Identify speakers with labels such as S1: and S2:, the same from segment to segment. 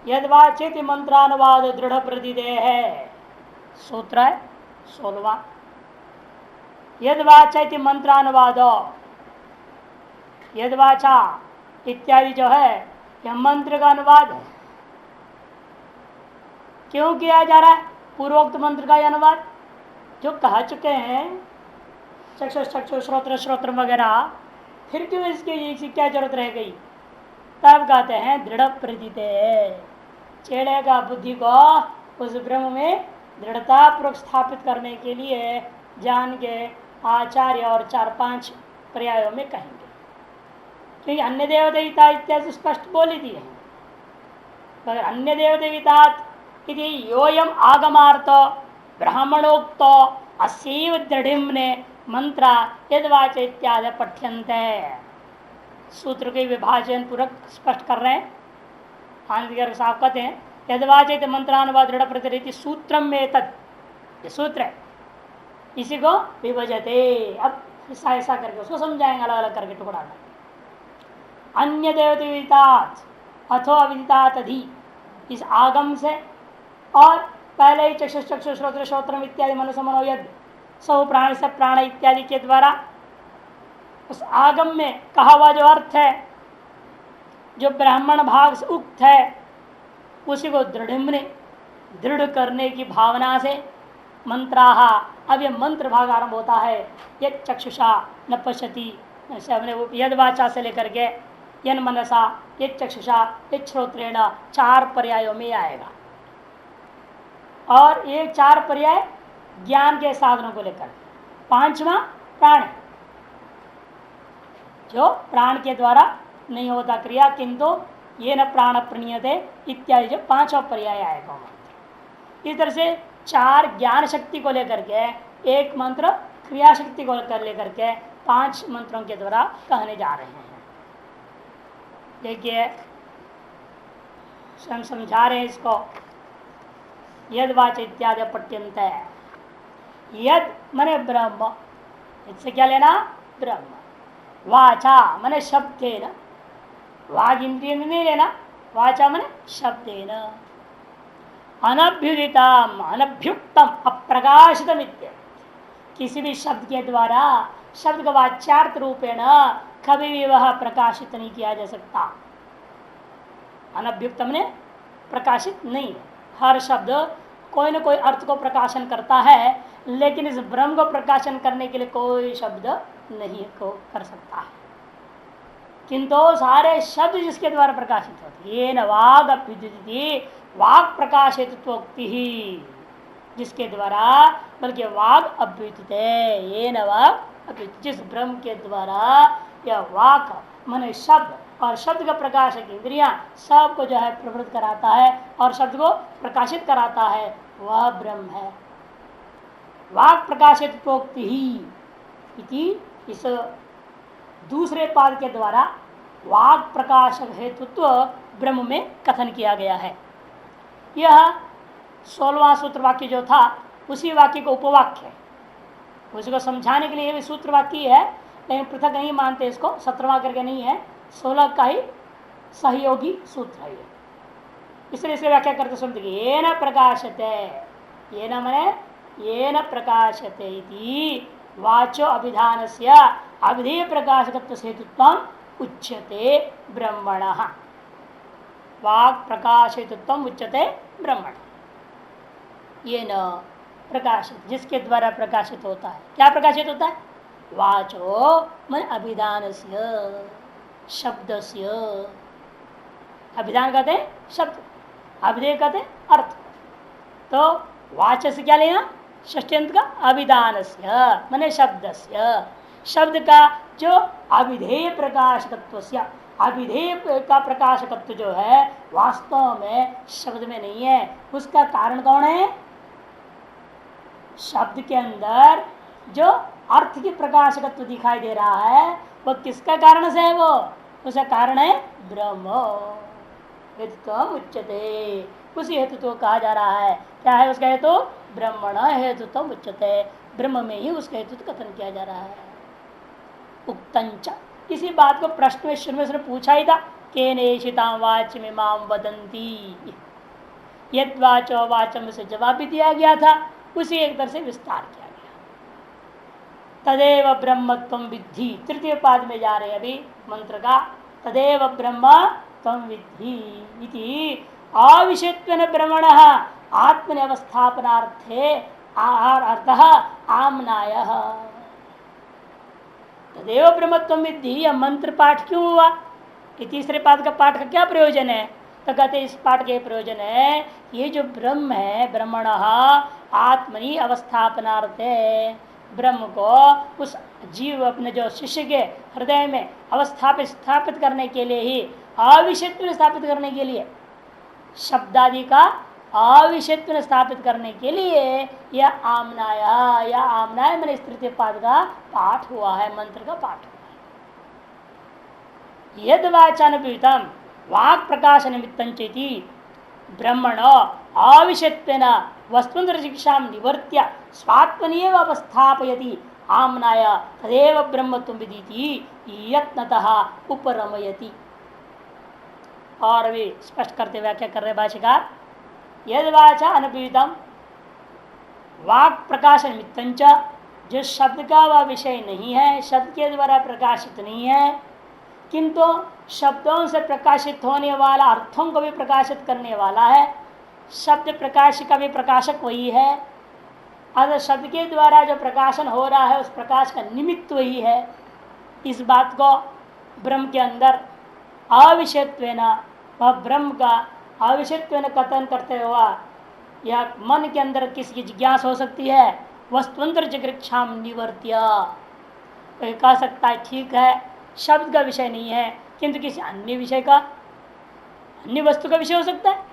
S1: यदवाचित मंत्रानुवाद दृढ़ प्रतिदेह है। सूत्र है 16वां। यदवाचित मंत्रानुवाद, यदवाचा इत्यादि जो है यह मंत्र का अनुवाद है। क्यों किया जा रहा है पूर्वोक्त मंत्र का अनुवाद? जो कह चुके हैं चक्षु चक्षु श्रोत्र श्रोत्र वगैरह, फिर क्यों इसकी क्या जरूरत रह गई? तब कहते हैं दृढ़ प्रतीत चेड़ेगा बुद्धि को उस ब्रह्म में दृढ़ता पूर्वक स्थापित करने के लिए जान के आचार्य और 4-5 पर्यायों में कहेंगे। क्योंकि अन्य देव देवता इत्यादि स्पष्ट बोल ही दिए हैं। मगर अन्य देव देवता योयम आगमार्थ ब्राह्मणोक्त अस्यैव दृढ़िम्ने मंत्रा यदवाच इत्यादि पठ्यन्ते। सूत्र के विभाजन पूर्वक स्पष्ट कर रहे हैं। आनंद साहब कहते हैं यदवाचित मंत्रानुवाद दृढ़ प्रतिरिति सूत्रम में तत्, सूत्र है, इसी को विभजते। अब ऐसा करके उसको समझाएंगे अलग अलग करके टुकड़ा में। अन्य देवतात अथो अविदितात अधि, इस आगम से और पहले ही चक्षु चक्षु श्रोत्र श्रोत्रम इत्यादि मनुष्य मनोयद सब प्राण से प्राण इत्यादि के द्वारा उस आगम में कहा हुआ जो अर्थ है, जो ब्राह्मण भाग से उक्त है, उसी को दृढ़ करने की भावना से मंत्राहा, अब यह मंत्र भाग आरंभ होता है। यद चक्षुषा न पश्यति, यद वाचा से लेकर के यन मनसा यद चक्षुषा यद श्रोत्रेण 4 पर्यायों में आएगा। और ये 4 पर्याय ज्ञान के साधनों को लेकर, 5वां प्राण, जो प्राण के द्वारा नहीं होता क्रिया, किंतु ये न प्राण प्रणीयते इत्यादि जो 5वां पर्याय आएगा। इस तरह से 4 ज्ञान शक्ति को लेकर के, 1 मंत्र क्रिया शक्ति को लेकर के 5 मंत्रों के द्वारा कहने जा रहे हैं। देखिए स्वयं समझा रहे हैं इसको। यद वाच इत्यादि पठ्यन्ते, यद मने ब्रह्म, इससे क्या लेना? ब्रह्म। वाचा मने शब्देन, वाग इंद्रिय नहीं लेना, वाचा मने शब्देन। अनभ्युदितम अनभ्युक्तम अप्रकाशितम इत्य, किसी भी शब्द के द्वारा शब्द का वाच्यार्थ रूपेण कभी भी वह प्रकाशित नहीं किया जा सकता। अनभ्युक्त ने प्रकाशित नहीं है। हर शब्द कोई न कोई अर्थ को प्रकाशन करता है, लेकिन इस ब्रह्म को प्रकाशन करने के लिए कोई शब्द नहीं को कर सकता है। किंतु सारे शब्द जिसके द्वारा प्रकाशित होते, ये न वाग अभ्युदिति, वाग प्रकाशित्वोक्ति ही जिसके द्वारा, बल्कि वाग अभ्युदित है, ये न वाग अभ्युदित, जिस ब्रह्म के द्वारा यह वाक मन शब्द और शब्द का प्रकाशक इंद्रियां सबको जो है प्रवृत्त कराता है और शब्द को प्रकाशित कराता है, वह ब्रह्म है। वाक प्रकाशित प्रोक्ति ही इति, इस दूसरे पाद के द्वारा वाक प्रकाशक हेतुत्व ब्रह्म में कथन किया गया है। यह 16वां सूत्र वाक्य जो था उसी वाक्य को उपवाक्य है, उसको समझाने के लिए भी सूत्र वाक्य है, लेकिन पृथक नहीं मानते इसको, 17वां करके नहीं है, 16 का ही सहयोगी सूत्र है। इसलिए इसकी व्याख्या करते सुनते ये न प्रकाशते, ये न मने ये न प्रकाशते इति वाचो अभिधान से अभिधेय प्रकाशकत्व हेतुत्व उच्यते ब्रह्मणः। वाक् प्रकाशितत्व उच्यते ब्रह्मण, ये न प्रकाशित, जिसके द्वारा प्रकाशित होता है। क्या प्रकाशित होता है? वाचो मन अभिधान शब्द से, अभिधान कहते हैं शब्द, अभिधेय कहते हैं अर्थ। तो वाच से क्या लेना? षष्ट्यंत का अभिधान से मने शब्द से, शब्द का जो अभिधेय प्रकाशकत्व से, अभिधेय का प्रकाशकत्व जो है वास्तव में शब्द में नहीं है। उसका कारण कौन है? शब्द के अंदर जो अर्थ की प्रकाशकत्व दिखाई दे रहा है, वो किसका कारण से है? वो उसका कारण है ब्रह्म। हेतुत्व उच्यते, उसी हेतुत्व कहा जा रहा है। क्या है उसका हेतु? ब्रह्मण हेतुत्व उच्यते, ब्रह्म में ही उसका हेतुत्व कथन किया जा रहा है। उक्तंच, इसी बात को प्रश्न में शुरू में पूछा ही था, केनेशितां वाचमिमां वदन्ति। यद वाचो वाचम से जवाब भी दिया गया था, उसी एक तरह से विस्तार किया गया। तदेव ब्रह्मत्वं विद्धि, तृतीय पाद में जा रहे अभी मंत्र का। तदेव ब्रह्म त्वं विद्धि इति अविषयत्वेन ब्रह्मणः आत्मनि अवस्थापनार्थे अर्थः आम्नायः। तदेव ब्रह्मत्वं विद्धि, यह मंत्र पाठ क्यों हुआ? ये तीसरे पाद का पाठ का क्या प्रयोजन है? तो कहते इस पाठ के प्रयोजन है, ये जो ब्रह्म है, ब्रह्मणः आत्मनि अवस्थापनार्थे, ब्रह्म को उस जीव अपने जो शिष्य के हृदय में स्थापित करने के लिए ही, अविषयत्व स्थापित करने के लिए, शब्दादि का अविषयत्व स्थापित करने के लिए यह आमनाय मैंने इस तृतीय पाद का पाठ हुआ है, मंत्र का पाठ हुआ है। यद वाचानुपीतम वाक् प्रकाश निमित्तं चेति ब्रह्मण अविषयत्वेन वस्तुंतर शिक्षा निवर्त्य स्वात्मनिएव अवस्थापयति आमनाय तदेव ब्रह्मत्वं विदिति यत्नतः उपरमयति। और भी स्पष्ट करते व्याख्या कर रहे भाष्यकार, यद वाचा अनुपीतम वाक् प्रकाश निमित्तं च, जो शब्द का वह विषय नहीं है, शब्द के द्वारा प्रकाशित नहीं है, किंतु शब्दों से प्रकाशित होने वाला अर्थों को भी प्रकाशित करने वाला है। शब्द प्रकाश का भी प्रकाशक वही है, अतः शब्द के द्वारा जो प्रकाशन हो रहा है उस प्रकाश का निमित्त वही है। इस बात को ब्रह्म के अंदर अविषयत्वेन, वह ब्रह्म का अविषयत्वेन कथन करते हुआ यह मन के अंदर किसकी जिज्ञासा हो सकती है? वस्तुंतर जिगृक्षाम निवर्त्य। कोई कह सकता है ठीक है शब्द का विषय नहीं है, किंतु किसी अन्य विषय का, अन्य वस्तु का विषय हो सकता है।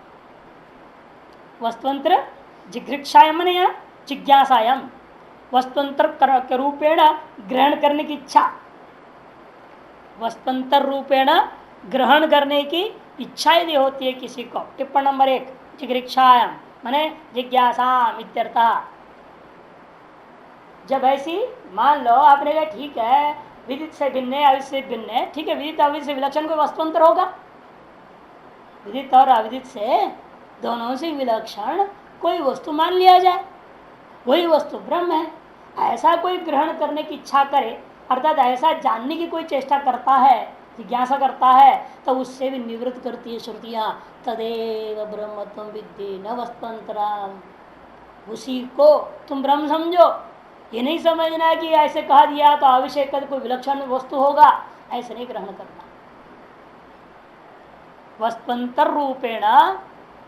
S1: वस्तुंतर जिगृक्षायाम या जिज्ञासायाम, वस्तुंतर के रूपेण ग्रहण करने की इच्छा, वस्तुंतर रूपेण ग्रहण करने की इच्छा यदि होती है किसी को, टिप्पण नंबर 1 जिगृक्षायाम माने जिज्ञासा इत्यर्थः। जब ऐसी मान लो आपने कहा ठीक है विदित से भिन्न है, अविदित से भिन्न है, ठीक है, विदित अविदित से विलक्षण कोई वस्तुअंतर होगा? विदित और अविदित से दोनों से विलक्षण कोई वस्तु मान लिया जाए, वही वस्तु ब्रह्म है। ऐसा कोई ग्रहण करने की इच्छा करे, अर्थात ऐसा जानने की कोई चेष्टा करता है, जिज्ञासा करता है, तो उससे भी निवृत्त करती है श्रुतियां। तदेव ब्रह्मत्वं विद्धि न वस्तुअंतरम, उसी को तुम ब्रह्म समझो। ये नहीं समझना कि ऐसे कहा दिया तो आवश्यक कोई विलक्षण वस्तु होगा, ऐसे नहीं ग्रहण करना। वस्तुअंतर रूपेण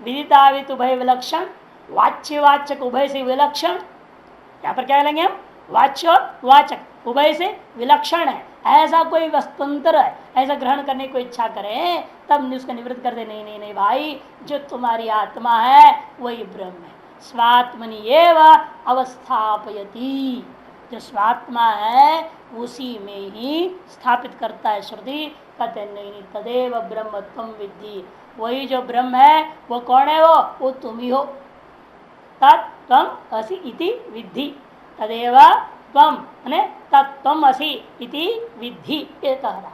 S1: विदितावित उभय विलक्षण, वाच्य वाचक उभय से विलक्षण। यहाँ पर क्या लेंगे हम? वाच्य और वाचक उभय से विलक्षण है, ऐसा कोई वस्तुअंतर है, ऐसा ग्रहण करने की इच्छा करें तब उसका निवृत्त कर दे। नहीं नहीं नहीं भाई, जो तुम्हारी आत्मा है वही ब्रह्म है। स्वात्मनि एव अवस्थापयति, जो स्वात्मा है उसी में ही स्थापित करता है। श्रुति कहते नहीं, तदेव ब्रह्मत्वं विद्धि, वही जो ब्रह्म है वो कौन है? वो तुम ही हो। तत्त्वम् असि इति विद्धि, तदेव त्वम माने तत्त्वम् असि इति विद्धि, ये कह रहा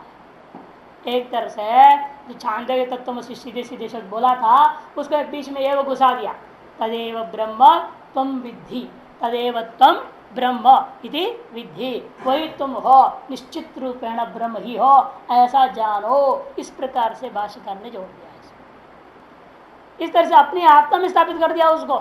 S1: है। एक तरह से जो छांदोग्य तत्त्वमसि सीधे सीधे शब्द बोला था उसको बीच में एव घुसा दिया। तदेव ब्रह्म त्वं विद्धि, तदेव त्वं ब्रह्म इति विद्धि, वही तुम हो, निश्चित रूपेण ब्रह्म ही हो, ऐसा जानो। इस प्रकार से भाष्यकार ने जोड़ दिया। इस तरह से अपनी आत्मा में स्थापित कर दिया उसको।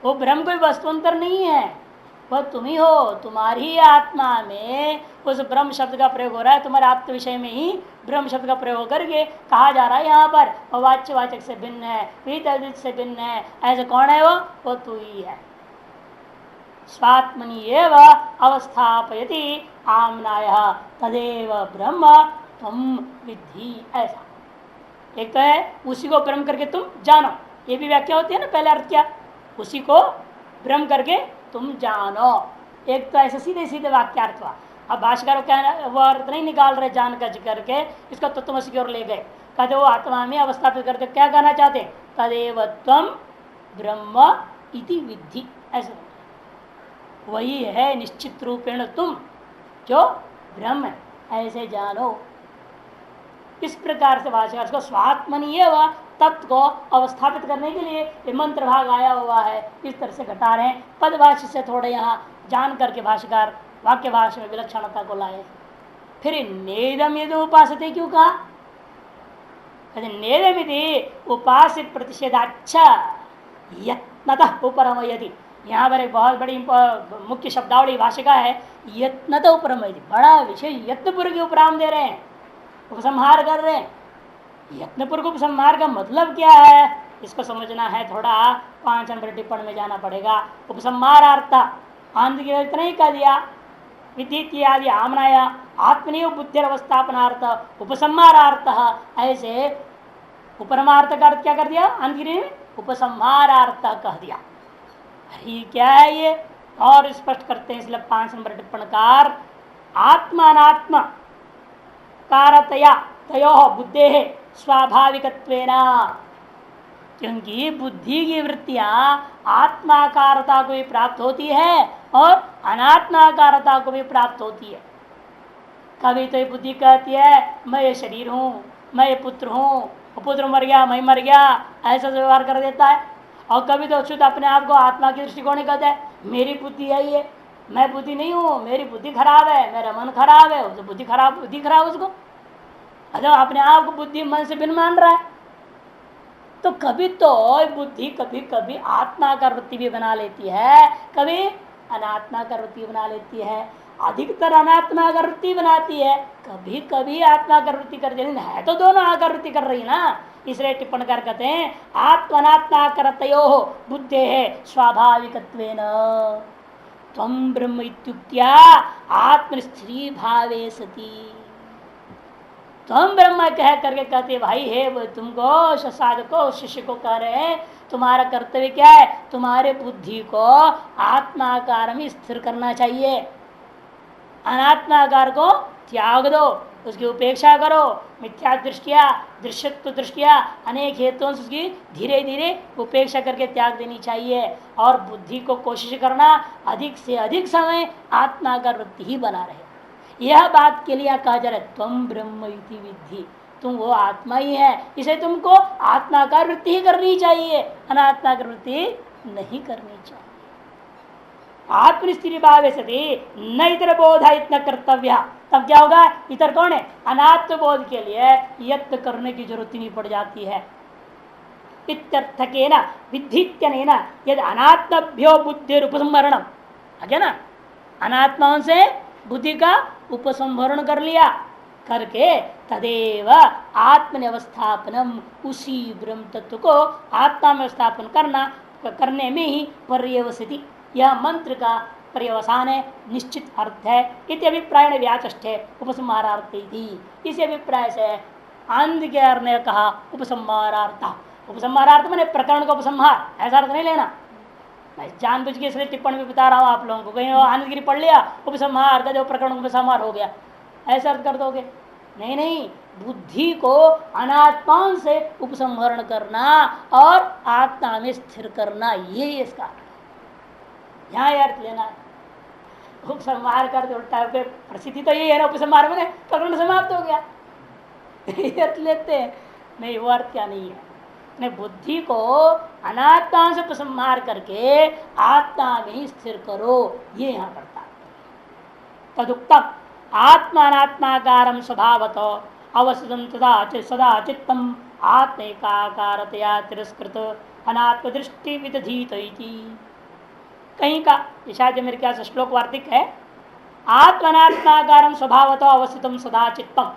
S1: वो ब्रह्म कोई वस्तुअंतर नहीं है, वह तुम ही हो। तुम्हारी आत्मा में उस ब्रह्म शब्द का प्रयोग हो रहा है, तुम्हारे आत्म विषय में ही ब्रह्म शब्द का प्रयोग करके कहा जा रहा है यहाँ पर वाच्य वाचक से भिन्न है, विदित अविदित से भिन्न है। ऐसे कौन है? वो तू ही है। स्वात्मनि एव अवस्थापयति आम्नाय तदेव ब्रह्म त्वं विद्धि। ऐसा एक तो है उसी को ब्रह्म करके तुम जानो, ये भी व्याख्या होती है ना। पहले अर्थ क्या? उसी को ब्रह्म करके तुम जानो। एक तो ऐसे सीधे सीधे वाक्यार्थ हुआ। अब भाष्यकार क्या वो अर्थ नहीं निकाल रहे जान का करके, इसका तत्वमसि की ओर ले गए। कहते वो आत्मा में अवस्थापित करके क्या कहना चाहते? तदेव त्वं ब्रह्म इति विद्धि, ऐसे वही है निश्चित रूपेण तुम जो ब्रह्म है, ऐसे जानो। इस प्रकार से भाष्यकार उसको स्वात्मनीय व तत्व को अवस्थापित करने के लिए ये मंत्र भाग आया हुआ है। इस तरह से घटा रहे हैं। पदभाष्य से थोड़े यहाँ जान करके भाष्यकार वाक्य भाषा में विलक्षणता को लाए। फिर नेदम यदि उपासते क्यों कहा? नेदमिति उपास्य प्रतिषेधाच्छा यत्नतः उपरमयति। यहाँ पर एक बहुत बड़ी मुख्य शब्दावली भाषिका है, यत्नतः उपरमयति। बड़ा विशेष यत्नपुर के उपराम दे रहे हैं, उपसंहार कर रहे हैं। यत्नपुर को उपसंहार का मतलब क्या है, इसको समझना है। थोड़ा 5 नंबर टिप्पण में जाना पड़ेगा। उपसंहारार्थ आंध्र के इतना ही कह दिया, विद्युत्यादि आमनाया आत्मनिव बुद्धि अवस्थापनार्थ उपसंहारार्थ। ऐसे उपरमार्थ का अर्थ क्या कर दिया, अंतगिरी में उपसंहारार्थ कह दिया। अरे क्या है ये, और स्पष्ट करते हैं इसलिए 5 नंबर टिप्पणकार आत्मानात्म कारतया तयो बुद्धे स्वाभाविकत्वेना। क्योंकि बुद्धि की वृत्तियां आत्माकारता को भी प्राप्त होती है और अनात्माकारता को भी प्राप्त होती है। कभी तो ये बुद्धि कहती है मैं ये शरीर हूँ, मैं ये पुत्र हूँ, पुत्र मर गया मैं मर गया, ऐसा व्यवहार कर देता है। और कभी तो शुद्ध अपने आप को आत्मा की दृष्टिकोण कहता है मेरी बुद्धि है ये, मैं बुद्धि नहीं हूँ, मेरी बुद्धि खराब है, मेरा मन खराब है, उसे बुद्धि खराब उसको। अच्छा अपने आप को बुद्धि मन से भिन्न मान रहा है। तो कभी तो बुद्धि कभी कभी आत्मा का वृत्ति भी बना लेती है, कभी अनात्मा का वृत्ति बना लेती है। अधिकतर अनात्मा का वृत्ति बनाती है, कभी कभी आत्मा का वृत्ति कर देती है, तो दोनों आकर वृत्ति कर रही ना। इसलिए टिप्पणकार कहते हैं आत्मनात्मा करतयो बुद्धे है स्वाभाविकत्वेन त्वं ब्रह्म इत्युक्त्या आत्मस्त्री भावे सती। तुम ब्रह्म कह करके कहते भाई है वो तुमको साधक को शिष्य को कह रहे हैं तुम्हारा कर्तव्य क्या है, तुम्हारे बुद्धि को आत्माकार में स्थिर करना चाहिए, अनात्माकार को त्याग दो, उसकी उपेक्षा करो। मिथ्या दृष्टिया दृश्यत्व दृष्टिया अनेक हेतुओं से उसकी धीरे धीरे उपेक्षा करके त्याग देनी चाहिए और बुद्धि को कोशिश करना अधिक से अधिक समय आत्माकार वृत्ति ही बना रहे। यह बात के लिए कहा जा रहा है तुम ब्रह्म इति विद्धि, तुम वो आत्मा ही है, इसे तुमको आत्माकार वृत्ति ही करनी चाहिए, अनात्माकार वृत्ति नहीं करनी चाहिए। आत्मनिस्थिति भावे सती न इतर बोधा इतना कर्तव्य। तब क्या होगा, इतर कौन है, अनात्म बोध के लिए यत्न करने की जरूरत नहीं पड़ जाती है। इत्यर्थकेन विद्धित्यनेन यदि अनात्मभ्यो बुद्धि उपसंहरणम, है ना, अनात्माओं से बुद्धि का उपसंहरण कर लिया करके तदेव आत्मनिवस्थापनम, उसी ब्रह्म तत्व को आत्मा में स्थापन करने में ही पर्यवसिति, यह मंत्र का पर्यवसान है, निश्चित अर्थ है। इति अभिप्राय व्याचष्टे उपसंहारार्थ थी। इसी अभिप्राय से आनंद के अर्थ ने कहा उपसंहारार्थ। उपसंहारार्थ मैंने प्रकरण का उपसंहार, ऐसा अर्थ नहीं लेना। मैं जानबूझ के इसलिए टिप्पणी में बता रहा हूँ आप लोगों को, कहीं आनंदगिरी पढ़ लिया उपसंहार का जो प्रकरण उपसंहार हो गया, ऐसा अर्थ कर दोगे। नहीं नहीं, बुद्धि को अनात्माओं से उपसंहरण करना और आत्मा में स्थिर करना, ये इसका यहाँ अर्थ लेना है। उपसंहार कर उल्टा प्रसिद्धि तो यही है ना, उपसंहार में प्रकरण समाप्त हो गया, अर्थ लेते हैं। नहीं, वो अर्थ क्या नहीं है। ने बुद्धि को अनात्मा से उपसंहार करके आत्मा में ही स्थिर करो, ये यहाँ पड़ता है। तदुक्तम आत्मात्माकारम स्वभावतो अवसदं तदा सदा चित्तम आत्मैकाकारतया तिरस्कृत अनात्म दृष्टि विदधीत। कहीं का शायद मेरे ख्याल से श्लोक वार्तिक है, आत्मनात्माकारम स्वभावतो अवस्थितम सदा चित्तम।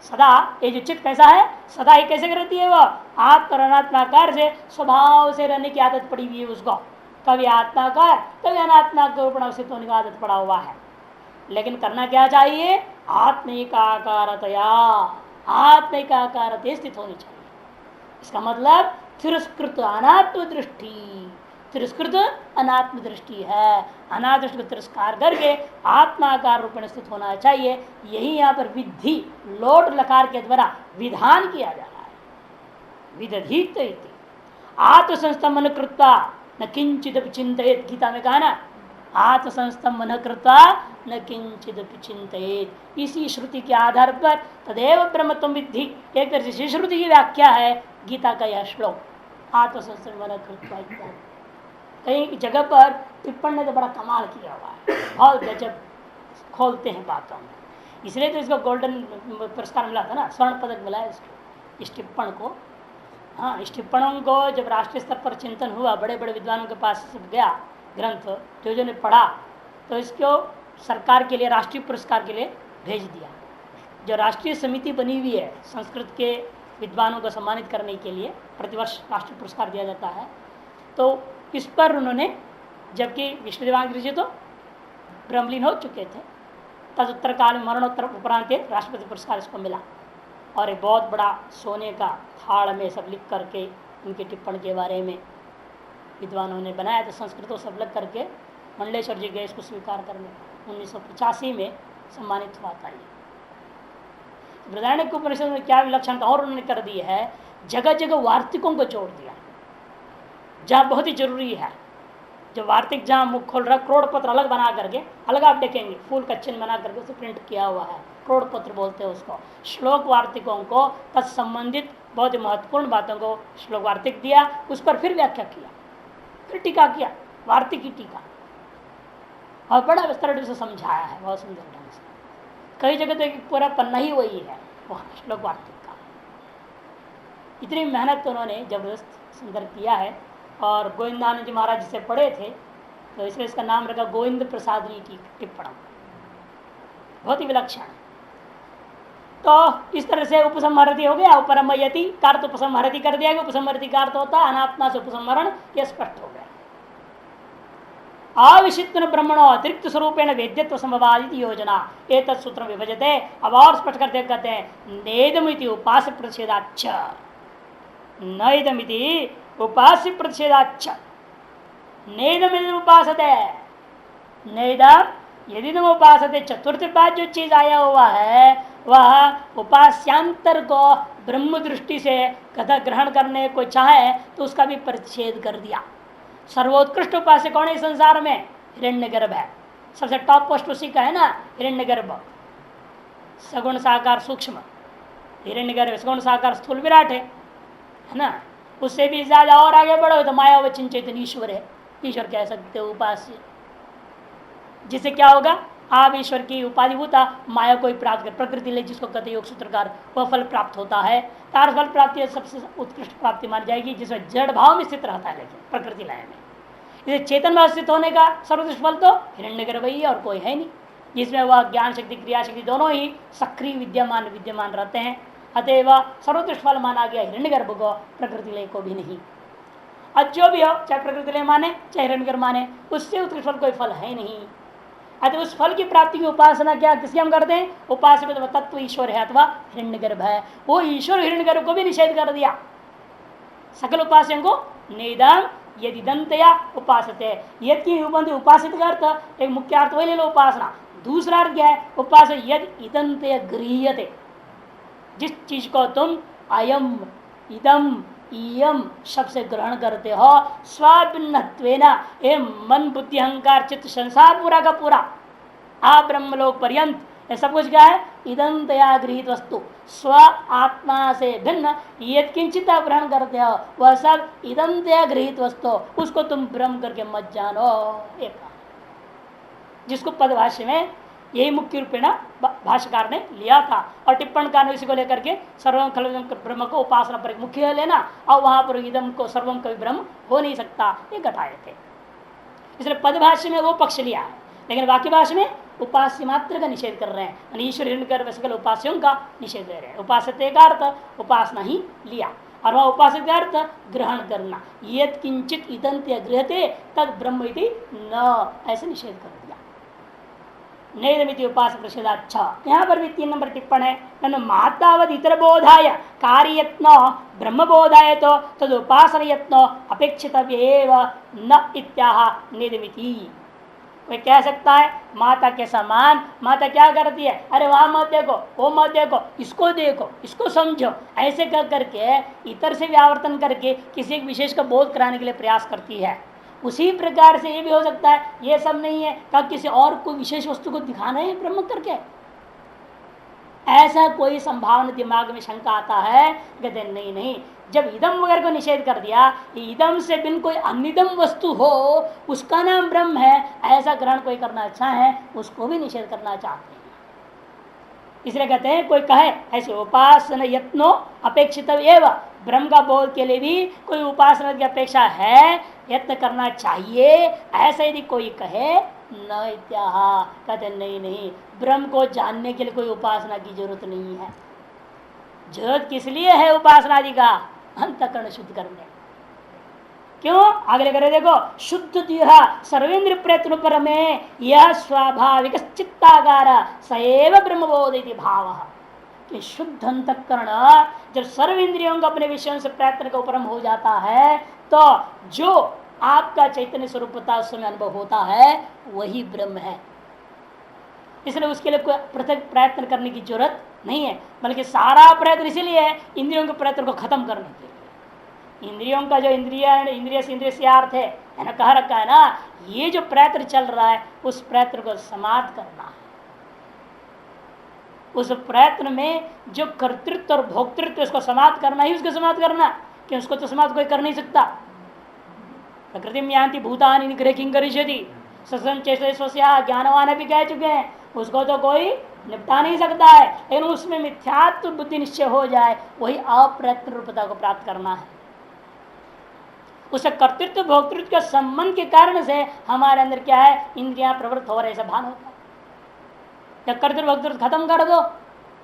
S1: सदा ये जो चित्त कैसा है, सदा ही कैसे रहती है, वह आत्म और अनात्माकार से स्वभाव से रहने की आदत पड़ी हुई है उसको। कभी आत्माकार कभी अनात्माकार के रूप में स्थित होने की आदत पड़ा हुआ है। लेकिन करना क्या चाहिए, आत्मिकाकारतया, आत्मिकाकारते स्थित होनी चाहिए। इसका मतलब तिरस्कृत अनात्म दृष्टि, तिरस्कृत अनात्म दृष्टि है, अनात्म दृष्टि को तिरस्कार करके आत्माकार रूप में स्थित होना चाहिए। यही यहाँ पर विधि लोट लकार के द्वारा विधान किया जा रहा है। विदधीत आत्मसंस्तमन कृत्वा न किंचित चिंतित, गीता में कहा ना, आत्मसंस्थम मन कृत्वा न किंचित चिंतित। इसी श्रुति के आधार पर तदेव ब्रह्मत्वं विद्धि, एक तरह से श्रुति की व्याख्या है गीता का यह श्लोक आत्मसंस्थम मन कृत्वा इत्यादि। कई जगह पर टिप्पण ने तो बड़ा कमाल किया हुआ है, बहुत गजब खोलते हैं बातों में। इसलिए तो इसको गोल्डन पुरस्कार मिला था ना, स्वर्ण पदक मिला है इसको, इस टिप्पण को। हाँ, इस टिप्पणों को जब राष्ट्रीय स्तर पर चिंतन हुआ, बड़े बड़े विद्वानों के पास सब गया ग्रंथ, जो ने पढ़ा, तो इसको सरकार के लिए राष्ट्रीय पुरस्कार के लिए भेज दिया। जो राष्ट्रीय समिति बनी हुई है संस्कृत के विद्वानों को सम्मानित करने के लिए, प्रतिवर्ष राष्ट्रीय पुरस्कार दिया जाता है, तो इस पर उन्होंने, जबकि विष्णुदेवानंद जी तो ब्रह्मलीन हो चुके थे, तदुत्तर काल में मरणोत्तर उपरांत राष्ट्रपति पुरस्कार इसको मिला। और एक बहुत बड़ा सोने का थाड़ में सब लिख करके उनके टिप्पण के बारे में विद्वानों ने बनाया, तो संस्कृत सब लग करके मंडलेश्वर जी गए इसको स्वीकार करने। 1985 में सम्मानित हुआ था ये। बृहदारण्यक उपनिषद में क्या विलक्षणता और उन्होंने कर दी है, जगह जगह वार्तिकों को जोड़ दिया, जहाँ बहुत ही जरूरी है। जो वार्तिक जहाँ मुख खोल रहा, क्रोड़ पत्र अलग बना करके, अलग आप देखेंगे फूल का चिन्ह बना करके उसे प्रिंट किया हुआ है, क्रोड़ पत्र बोलते हैं उसको। श्लोक वार्तिकों को तत्संबंधित बहुत ही महत्वपूर्ण बातों को श्लोक वार्तिक दिया, उस पर फिर व्याख्या किया, फिर टीका किया, वार्तिक की टीका, और बड़ा विस्तार से समझाया है बहुत सुंदर ढंग से। कई जगह तो एक पूरा पन्ना ही वही है श्लोक वार्तिक का। इतनी मेहनत तो उन्होंने जबरदस्त सुंदर किया है। और गोविंदानंद जी महाराज जिसे पढ़े थे, तो इसलिए इसका नाम रखा गोविंद प्रसादनी की टिप्पण, बहुत ही विलक्षण। तो इस तरह से उपसंहरति हो गया, उपरमयति का अर्थ उपसंहरति कर दिया गया। उपसंहरति का अर्थ होता है अनात्मा से उपसंहरण, यह स्पष्ट हो गया। अविशिष्ट ब्रह्मणो अतिरिक्त स्वरूपेण वेद्यत्व संभवादिति योजना एक सूत्र विभजते। अब और स्पष्ट करते कहते हैं नेदमिति उपास्य प्रतिषेधाच्छ, नैदमिति उपास्य प्रतिषेधाच्छ, नेदमिति उपासते, नेदम यदि तुम उपासते। चतुर्थ बात जो चीज आया हुआ है वह उपास्यांतर को ब्रह्म दृष्टि से कथा ग्रहण करने को चाहे तो उसका भी प्रतिषेध कर दिया। सर्वोत्कृष्ट उपास्य कौन है संसार में? हिरण्यगर्भ है, सबसे टॉप पोस्ट उसी का है ना, हिरण्यगर्भ। सगुण साकार सूक्ष्म, हिरण्यगर्भ सगुण साकार स्थूल विराट है ना। उससे भी ज्यादा और आगे बढ़ो तो माया वचन चैतन्य ईश्वर है, ईश्वर कह सकते हो उपास्य। जिससे क्या होगा, आप ईश्वर की उपाधिभूता माया को ही प्राप्त कर, प्रकृति ले जिसको कहते योग सूत्रकार, वह फल प्राप्त होता है। तार फल प्राप्ति सबसे उत्कृष्ट प्राप्ति मानी जाएगी, जिसमें जड़ भाव में स्थित रहता है, लेकिन प्रकृति लय में। इसे चेतन में स्थित होने का सर्वोत्कृष्ट फल तो हिरण्यगर्भ ही और कोई है नहीं, जिसमें वह ज्ञान शक्ति क्रिया शक्ति दोनों ही सक्रिय विद्यमान रहते हैं। अतएव सर्वोत्कृष्ट फल माना गया हिरण्यगर्भ को, प्रकृति लय को भी नहीं। अब जो भी हो, चाहे प्रकृति लय माने चाहे हिरण्यगर्भ माने, उससे उत्कृष्ट फल कोई फल है नहीं। अतः उस फल की प्राप्ति की उपासना क्या किसी हम करते हैं? उपास्य में तत्व ईश्वर है अथवा हिरण्यगर्भ है, वो ईश्वर हिरण्यगर्भ को भी निषेध कर दिया। सकल उपास्यों को नेदम यदि दंतया उपासते, यदि उपासित का अर्थ एक मुख्य अर्थ वही ले लो उपासना। दूसरा अर्थ क्या है? उपास यदि इदंतया गृह्यते, जिस चीज को तुम अयम इदम इयम शब्द से ग्रहण करते हो, स्वाभिन्नत्वेन ए मन बुद्धि अहंकार चित्त संसार पूरा का पूरा आ ब्रह्मलोक पर्यंत ये सब कुछ क्या है? इदंतया गृहीत वस्तु, स्व आत्मा से भिन्न यद किंचित आप ग्रहण करते हो वह सब इदंतया गृहीत वस्तु, उसको तुम ब्रह्म करके मत जानो। एक जिसको पदभाष्य में यही मुख्य रूपेण भाष्यकार ने लिया था, और टिप्पणकार ने इसी को लेकर के सर्वम खलु ब्रह्म को उपासना पर मुख्य लेना, और वहां पर इदम को सर्वम कभी ब्रह्म हो नहीं सकता ये घटाए थे। इसलिए पदभाष्य में वो पक्ष लिया है, लेकिन वाक्य भाष्य में उपास्य मात्र का निषेध कर रहे हैं। ईश्वर हिरण्यगर्भ सकल उपास्यों का निषेध ले रहे हैं। उपासते का अर्थ उपासना ही लिया, और वह उपासक का अर्थ ग्रहण करना। यद किंचित इदंत्य गृहते तद ब्रह्म इति न, ऐसे निषेध कर दिया। नैदमिति उपास प्रतिषेधाच्छ। यहाँ पर भी 3 नंबर टिप्पण है, ननु मातावद इतर बोधाय कार्ययत्न ब्रह्म बोधाय तो तद उपासन यत्न अपेक्षितव्य न इत्याह नैदमिति। कोई कह सकता है माता के समान, माता क्या करती है? अरे वहां मत देखो, वो मत देखो, इसको देखो, इसको समझो, ऐसे कर करके इतर से व्यावर्तन करके किसी एक विशेष का बोध कराने के लिए प्रयास करती है। उसी प्रकार से ये भी हो सकता है ये सब नहीं है क्या किसी और को विशेष वस्तु को दिखाना है ब्रह्म करके, ऐसा कोई संभावना दिमाग में शंका आता है। कहते नहीं नहीं, जब इदम वगैरह को निषेध कर दिया, इदम से बिन कोई अनिदम वस्तु हो उसका नाम ब्रह्म है, ऐसा ग्रहण कोई करना अच्छा है, उसको भी निषेध करना चाहते हैं। इसलिए कहते हैं कोई कहे ऐसे उपासना यत्नो अपेक्षित एवं, ब्रह्म का बोध के लिए भी कोई उपासना की अपेक्षा है, यत्न करना चाहिए, ऐसा यदि कोई कहे न इत्याह, कहते नहीं नहीं, ब्रह्म को जानने के लिए कोई उपासना की जरूरत नहीं है। जरूरत किस लिए है उपासना आदि का? अंतःकरण शुद्ध करने। क्यों? अगले करे देखो, शुद्ध सर्वेंद्र प्रयत्न पर में यह स्वाभाविक चित्तागार सएव ब्रह्मबोध इति भाव, कि शुद्ध अंतःकरण जब सर्व इंद्रियों को अपने विषयों से प्रयत्न का उपरम हो जाता है, तो जो आपका चैतन्य स्वरूपता उस समय अनुभव होता है वही ब्रह्म है। इसलिए उसके लिए कोई पृथक प्रयत्न करने की जरूरत नहीं है, बल्कि सारा प्रयत्न इसीलिए है इंद्रियों के प्रयत्न को खत्म करने के लिए। इंद्रियों का जो इंद्रिय से इंद्रियार्थ है ना, कह रखा है ना, ये जो प्रयत्न चल रहा है उस प्रयत्न को समाप्त करना है। उस प्रयत्न में जो कर्तृत्व और भोक्तृत्व उसको समाप्त करना ही उसको समाप्त करना, कि उसको तो समाप्त कोई कर नहीं सकता। प्रकृति में यान्ति भूतानि निग्रह किं करिष्यति ज्ञानवान भी कह चुके हैं, उसको तो कोई निपटा नहीं सकता है। लेकिन उसमें मिथ्यात्व बुद्धि निश्चय हो जाए, वही अप्रयत्न रूपता को प्राप्त करना है। उसे कर्तृत्व भोक्तृत्व के संबंध के कारण से हमारे अंदर क्या है, इंद्रियां प्रवृत्त हो रहे, ऐसा भान होता है। जब कर्तृत्व भोक्तृत्व खत्म कर दो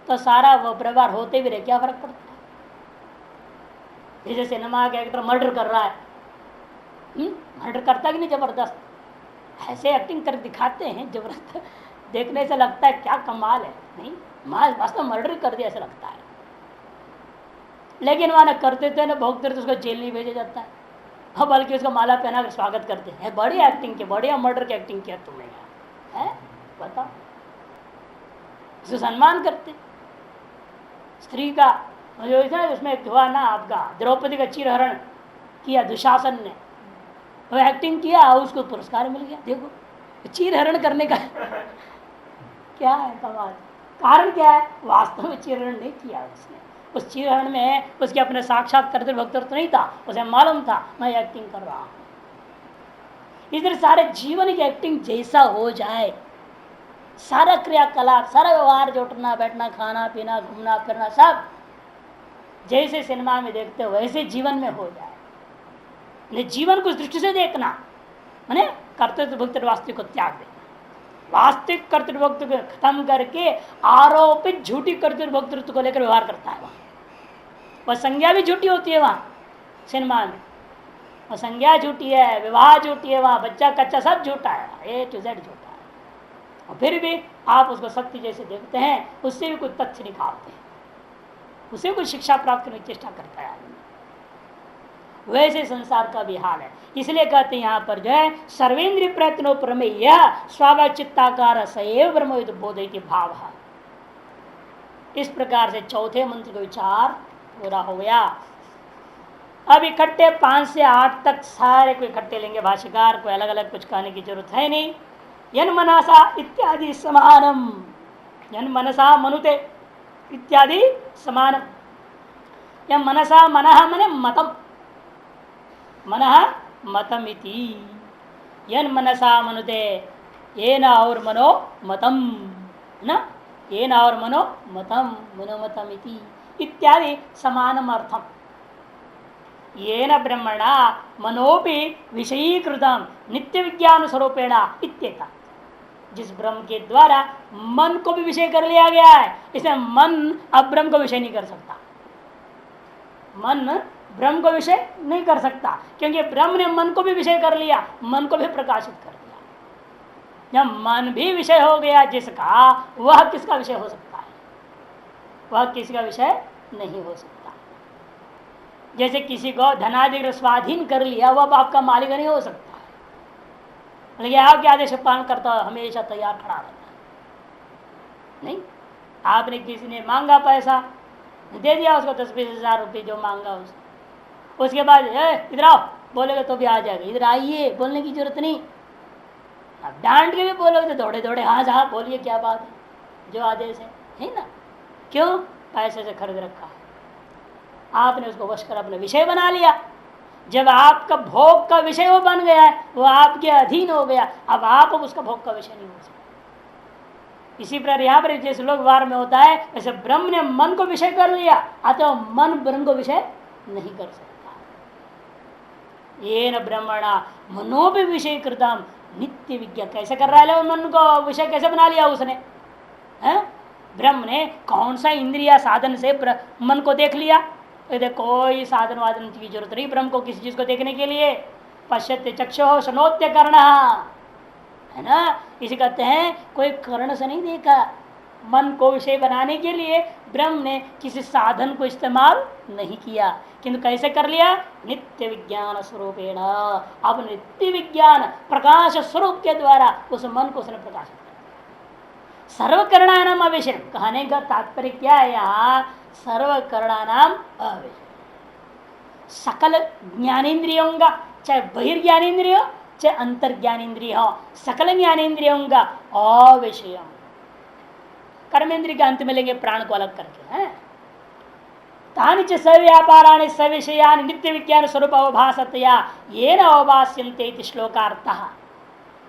S1: तो सारा वो व्यवहार होते भी रहे, क्या फर्क पड़ता है। जैसे सिनेमा का एक्टर मर्डर कर रहा है, मर्डर करता कि नहीं जबरदस्त, ऐसे एक्टिंग कर दिखाते हैं जबरदस्त, देखने से लगता है क्या कमाल है, नहीं वास्तव मर्डर कर दिया ऐसा लगता है। लेकिन वहां न करते थे न भोगते थे, उसको जेल नहीं भेजा जाता है, हाँ, बल्कि उसको माला पहना कर स्वागत करते हैं, बड़ी एक्टिंग की, बढ़िया मर्डर की एक्टिंग किया तुमने यार, है बताओ, उसको सम्मान करते। स्त्री का जो उसमें हुआ ना आपका, द्रौपदी का चीरहरण किया दुशासन ने, वो एक्टिंग किया, उसको पुरस्कार मिल गया। देखो चीरहरण करने का क्या है कमाल, कारण क्या है, वास्तव में चीरहरण नहीं किया उसने, उस चीरहरण में उसके अपने साक्षात करते भक्तृत्व नहीं था, उसे मालूम था मैं एक्टिंग कर रहा हूं। इधर सारे जीवन की एक्टिंग जैसा हो जाए, सारा क्रियाकलाप, सारा व्यवहार, जो उठना बैठना खाना पीना घूमना फिरना सब जैसे सिनेमा में देखते हो वैसे जीवन में हो जाए। जीवन को उस दृष्टि से देखना माने कर्तव्य भक्तृत्व वास्तविक को त्याग देना, वास्तविक कर्तव्य भक्तृत्व को खत्म करके आरोपित झूठी कर्तव्य भक्तृत्व को लेकर व्यवहार करता है। वह संज्ञा भी झूठी होती है वहां सिनेमा में, वह संज्ञा झूठी है, विवाह झूठी है, वहां बच्चा कच्चा सब झूठा है, A to Z झूठा है। और फिर भी आप उसको सत्य जैसे देखते हैं, उससे भी कोई तथ्य निकालते हैं, उसे कोई शिक्षा प्राप्त करने की चेष्टा करता है आदमी। वैसे संसार का भी हाल है। इसलिए कहते हैं यहाँ पर जो है सर्वेंद्रिय प्रयत्नों प्रमेय स्वाभाविक चित्ताकार सएव ब्रह्म बोधयति भाव। इस प्रकार से चौथे मंत्र का विचार पूरा हो गया। अब इकट्ठे 5 से 8 तक सारे को इकट्ठे लेंगे भाष्यकार, कोई अलग अलग कुछ कहने की जरूरत है नहीं। यन मनसा इत्यादि समानम, यन मनसा मनुते इत्यादि समानम, यह मनसा मनः मने मतम, मनः मतम इति, यन मनसा मनुते ये न और मनो मतम न, ये न और मनो मतम मनोमतम इति इत्यादि समानम अर्थम। ये न ब्रह्मणा मनोपि विषयीकृतम नित्य विज्ञान स्वरूपेण इत्येता, जिस ब्रह्म के द्वारा मन को भी विषय कर लिया गया है, इसलिए मन अब ब्रह्म को विषय नहीं कर सकता, मन ब्रह्म को विषय नहीं कर सकता, क्योंकि ब्रह्म ने मन को भी विषय कर लिया, मन को भी प्रकाशित कर दिया। जब मन भी विषय हो गया जिसका, वह किसका विषय हो सकता है, वह किसी का विषय नहीं हो सकता। जैसे किसी को धनादि स्वाधीन कर लिया, वह आपका मालिक नहीं हो सकता है, लेकिन आपके आदेश पालन करता हमेशा तैयार खड़ा रहता है। नहीं, आपने किसी ने मांगा पैसा, दे दिया उसको 10-20 हज़ार रुपये जो मांगा उसको, उसके बाद इधर आओ बोलेगा तो भी आ जाएगा, इधर आइए बोलने की जरूरत नहीं। अब डांट के भी बोलोगे तो दौड़े दौड़े हाँ साहब बोलिए क्या बात है, जो आदेश है ना। क्यों? पैसे से खरीद रखा है, आपने उसको वश कर अपना विषय बना लिया। जब आपका भोग का विषय वो बन गया है, वो आपके अधीन हो गया, अब आप उसका भोग का विषय नहीं हो सकते। इसी प्रकार यहाँ पर जैसे लोक व्यवहार में होता है, वैसे ब्रह्म ने मन को विषय कर लिया, अतः मन ब्रह्म को विषय नहीं कर सकता। ये न ब्रह्मणा मनो भी विषय कृतम नित्य विज्ञा। कैसे कर रहा है मन को विषय, कैसे बना लिया उसने? है ब्रह्म ने कौन सा इंद्रिया साधन से मन को देख लिया? तो कोई साधन वाधन की जरूरत नहीं ब्रह्म को किसी चीज को देखने के लिए। पश्यते चक्षुः शनोत्य कर्ण, है ना। इसे कहते हैं कोई कर्ण से नहीं देखा, मन को विषय बनाने के लिए ब्रह्म ने किसी साधन को इस्तेमाल नहीं किया, किंतु कैसे कर लिया? नित्य विज्ञान स्वरूपेण। अब नित्य विज्ञान प्रकाश स्वरूप के द्वारा उस मन को उसने प्रकाशित कर। सर्वकरणानाम अविषय कहने का तात्पर्य क्या है? यहाँ सर्वकरणानाम अविषय, सकल ज्ञानेन्द्रियों का, चाहे बहिर्ज्ञानेन्द्रिय चाहे अंतर्ज्ञानेन्द्रिय हो, सकल ज्ञानेन्द्रियों का अविषय। कर्मेंद्रिय के अंत में लेंगे प्राण को अलग करके, हैं। तानि च सव्यापाराणि सविषयानि नित्य विज्ञान स्वरूप अवभासतया येन अवभास्यन्ते इति श्लोकार्थः।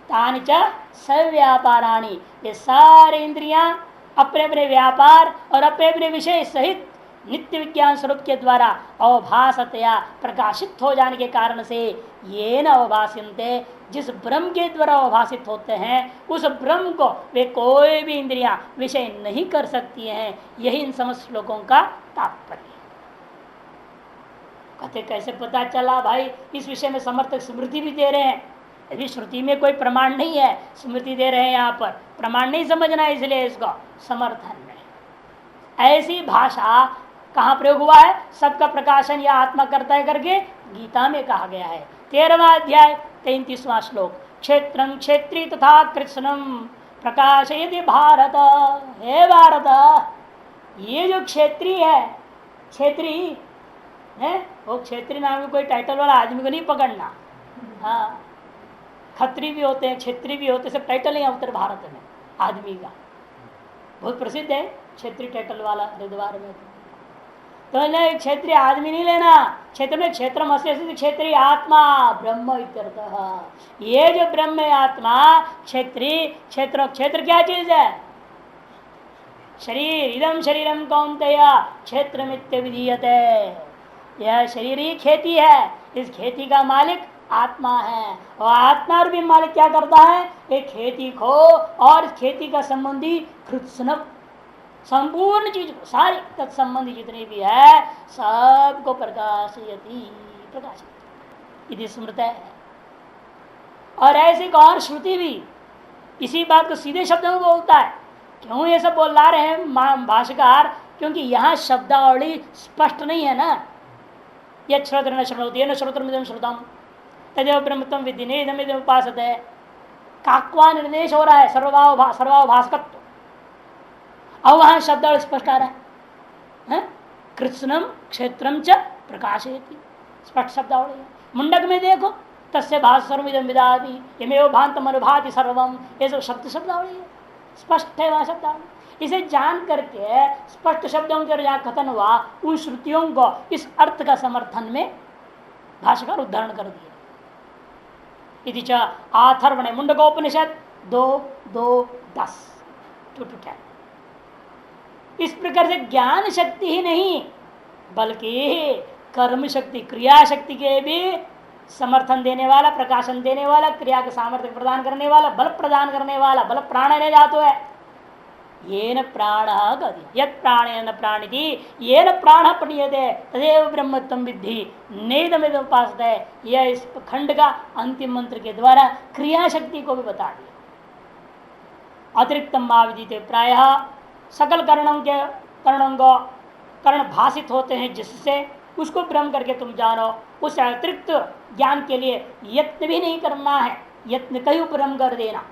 S1: तानि च सव्यापाराणि, ये सारे इंद्रियां अपने अपने व्यापार और अपने अपने विषय सहित नित्य विज्ञान स्वरूप के द्वारा अवभासतया प्रकाशित हो जाने के कारण से ये न अवभाष्यन्ते, जिस ब्रह्म के द्वारा अवभाषित होते हैं उस ब्रह्म को वे कोई भी इंद्रियां विषय नहीं कर सकती हैं। यही इन समस्त श्लोकों का तात्पर्य है। कहते कैसे पता चला भाई? इस विषय में समर्थक स्मृति भी दे रहे हैं। यदि श्रुति में कोई प्रमाण नहीं है, स्मृति दे रहे हैं, यहाँ पर प्रमाण नहीं समझना है, इसलिए इसको समर्थन में। ऐसी भाषा कहाँ प्रयोग हुआ है? सबका प्रकाशन या आत्मा करता है करके गीता में कहा गया है। 13वां अध्याय 33वां श्लोक, क्षेत्रं क्षेत्री तथा कृष्णम प्रकाशयति भारत। हे भारत, ये जो क्षेत्री है, क्षेत्री है, वो क्षेत्री नाम की कोई टाइटल वाला आदमी को नहीं पकड़ना। हाँ, खत्री भी होते हैं, क्षेत्री भी होते हैं, सब टाइटल है उत्तर भारत में आदमी का। बहुत प्रसिद्ध है क्षेत्रीय टाइटल वाला हरिद्वार में। तो क्षेत्रीय आदमी नहीं लेना, क्षेत्र में क्षेत्र मस्य क्षेत्रीय आत्मा ब्रह्म इत्यर्थः। ये जो ब्रह्म है आत्मा क्षेत्रीय, क्षेत्र क्षेत्र क्या चीज है? शरीर। इदम शरीरम कौन्तेय क्षेत्र मित्य विधीयते। यह शरीर ही खेती है, इस खेती का मालिक आत्मा है। और आत्मा और भी मालिक क्या करता है? एक खेती को और इस खेती का संबंधी कृत्स्न संपूर्ण चीज को, सारी तत्संबंधी जितनी भी है सबको प्रकाशयति, प्रकाशित इति स्मृत है। और ऐसे एक और श्रुति भी इसी बात को सीधे शब्दों में बोलता है। क्यों ये सब बोल ला रहे हैं भाष्यकार? क्योंकि यहाँ शब्दावली स्पष्ट नहीं है ना। यह श्रोत्र न श्रोति न श्रोत्रमिदं श्रुतम तदेव ब्रह्मत्वं विद्धि नेदमिदं उपासते। काक्वा निर्देश हो रहा है सर्वावभासकत्व। अब वहां शब्दावली स्पष्ट आ रहा है, कृत्स्नम क्षेत्रम च प्रकाशयति, स्पष्ट शब्दावली है। मुंडक में देखो, तस्य भास सर्वमिदं विदाति यमेव भान्तम अनुभाति सर्वम, ये सब शब्दावली है, स्पष्ट है वहां शब्दावली। इसे जान करके स्पष्ट शब्दों के जहाँ कथन हुआ, उन श्रुतियों को इस अर्थ का समर्थन में भाष्यकार उदाहरण कर दिए। इति च आथर्वणे मुंडकोपनिषद 2:2-10 2-10। इस प्रकार से ज्ञान शक्ति ही नहीं बल्कि कर्म शक्ति, क्रिया शक्ति के भी समर्थन देने वाला, प्रकाशन देने वाला, क्रिया के सामर्थ्य प्रदान करने वाला, बल प्रदान करने वाला, बल प्राण ने जातो है। येन प्राण गति यत् प्राणेन प्राणिति येन प्राण पणीयते तदेव ब्रह्मत्वं विद्धि नेदमिदं उपासते। यह इस खंड का अंतिम मंत्र के द्वारा क्रिया शक्ति को भी बता दिया। अतिरिक्तम माविदिते प्रायः सकल करणों को कर्ण भाषित होते हैं जिससे उसको ब्रह्म करके तुम जानो। उस अतिरिक्त ज्ञान के लिए यत्न भी नहीं करना है, यत्न का ही उपरम कर देना।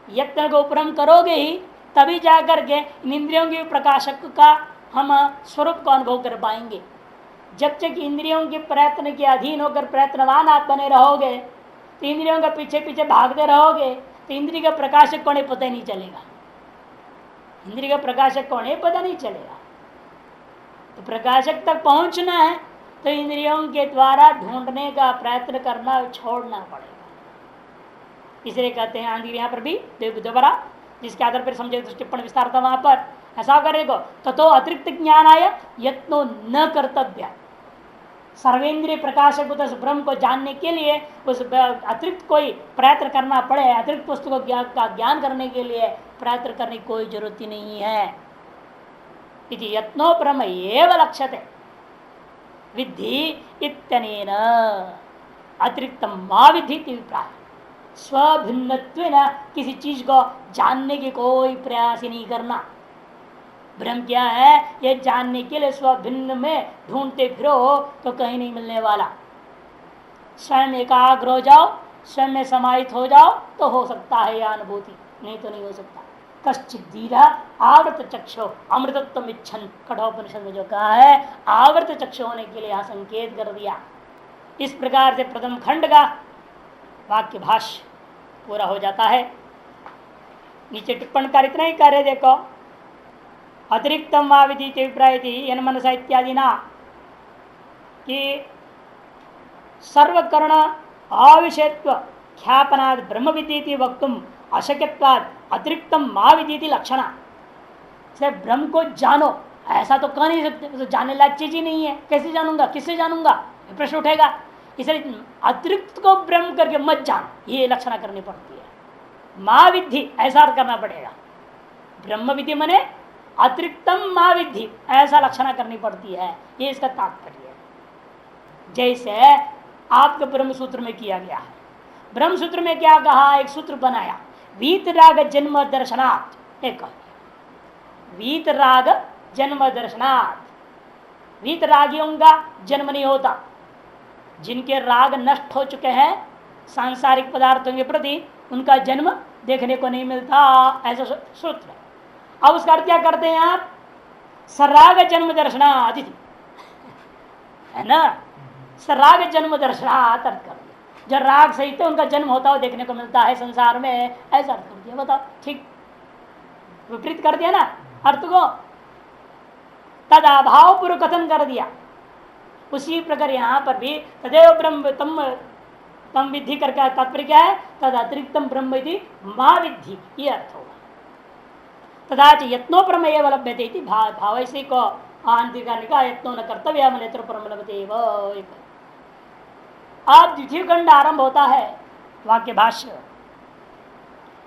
S1: यत्न को उपरम करोगे ही तभी जाकर के इंद्रियों के प्रकाशक का हम स्वरूप को अनुभव कर पाएंगे। जब तक इंद्रियों के प्रयत्न के अधीन होकर प्रयत्नवान आप बने रहोगे, तो इंद्रियों के पीछे पीछे भागते रहोगे, तो इंद्रिय का प्रकाशक कौन है पता ही नहीं चलेगा। इंद्रिय का प्रकाशक कौन है पता नहीं चलेगा। तो प्रकाशक तक पहुंचना है तो इंद्रियों के द्वारा ढूंढने का प्रयत्न करना छोड़ना पड़ेगा। इसलिए कहते हैं आंधी यहाँ पर भी दोबारा जिसके आधार पर समझे टिप्पणी विस्तार था वहां पर ऐसा करने को तो अतिरिक्त ज्ञान आया यत्नो न कर्तव्य। सर्वेंद्रिय प्रकाशक उस ब्रह्म को जानने के लिए उस अतिरिक्त कोई प्रयत्न करना पड़े, अतिरिक्त वस्तु को ज्ञान करने के लिए प्रयत्न करने की कोई जरूरत ही नहीं है। इति यत्नो ब्रह्म एव लक्ष्यते विद्धि इत्यनेन अतिरिक्त मा विद्धि अभिप्राय। स्वभिन्नत्वेन किसी चीज को जानने की कोई प्रयास ही नहीं करना। ब्रह्म क्या है ये जानने के लिए स्वभिन्न में ढूंढते फिरो तो कहीं नहीं मिलने वाला। स्वयं एकाग्र हो जाओ, स्वयं में समाहित हो जाओ तो हो सकता है यह अनुभूति, नहीं तो नहीं हो सकता। कश्चित धीरा आवृत चक्षु अमृतत्व इच्छन कठोपनिषद में जो कहा है आवृत चक्षु होने के लिए यहां संकेत कर दिया। इस प्रकार से प्रथम खंड का वाक्य भाष्य पूरा हो जाता है। नीचे टिप्पणकार इतना ही कार्य देखो अतिरिक्तम वा विधि अभिप्राय मनसा इत्यादि ना कि सर्वकर्ण अविषयत्व ख्यापनाद ब्रह्म विधि वक्तुम अशक्यत्वाद अतिरिक्तम मा विधि लक्षणा। ब्रह्म को जानो ऐसा तो कह नहीं सकते, तो जानने लायक चीज ही नहीं है, कैसे जानूंगा, किससे जानूंगा, प्रश्न उठेगा। इसलिए अतिरिक्त को ब्रह्म करके मत जान, ये लक्षणा करनी पड़ती है। मा विधि ऐसा करना पड़ेगा। ब्रह्म विधि मने अतिरिक्तम मा विधि ऐसा लक्षणा करनी पड़ती है, ये इसका तात्पर्य है। जैसे आपके ब्रह्म सूत्र में किया गया है। ब्रह्म सूत्र में क्या कहा, एक सूत्र बनाया वीतराग जन्म दर्शनात्। एक वीतराग जन्म दर्शनात्। वीतरागियों का जन्म नहीं होता, जिनके राग नष्ट हो चुके हैं सांसारिक पदार्थों के प्रति उनका जन्म देखने को नहीं मिलता, ऐसा सूत्र है। अब उसका अर्थ क्या करते हैं आप, सराग जन्म दर्शनात् है ना, सराग जन्म दर्शनात् अर्थ कर दिया। जो राग सहित है उनका जन्म होता हुआ देखने को मिलता है संसार में, ऐसा अर्थ कर दिया। बताओ ठीक विपरीत कर दिया ना अर्थ को, तद अभाव पूर्व कथन कर दिया। उसी प्रकार यहाँ पर भी तदेव ब्रह्म तम विधि करके तात्पर्य क्या है, तद अतिरिक्तम ब्रह्म विधि मा विधि, ये अर्थ होगा। तदाच यत्नो परम एव लभ्यते इति भाव ऐसे को आंति करने का यत्नो न कर्तव्य नेत्र परम लभते। अब द्वितीय खंड आरंभ होता है वाक्य भाष्य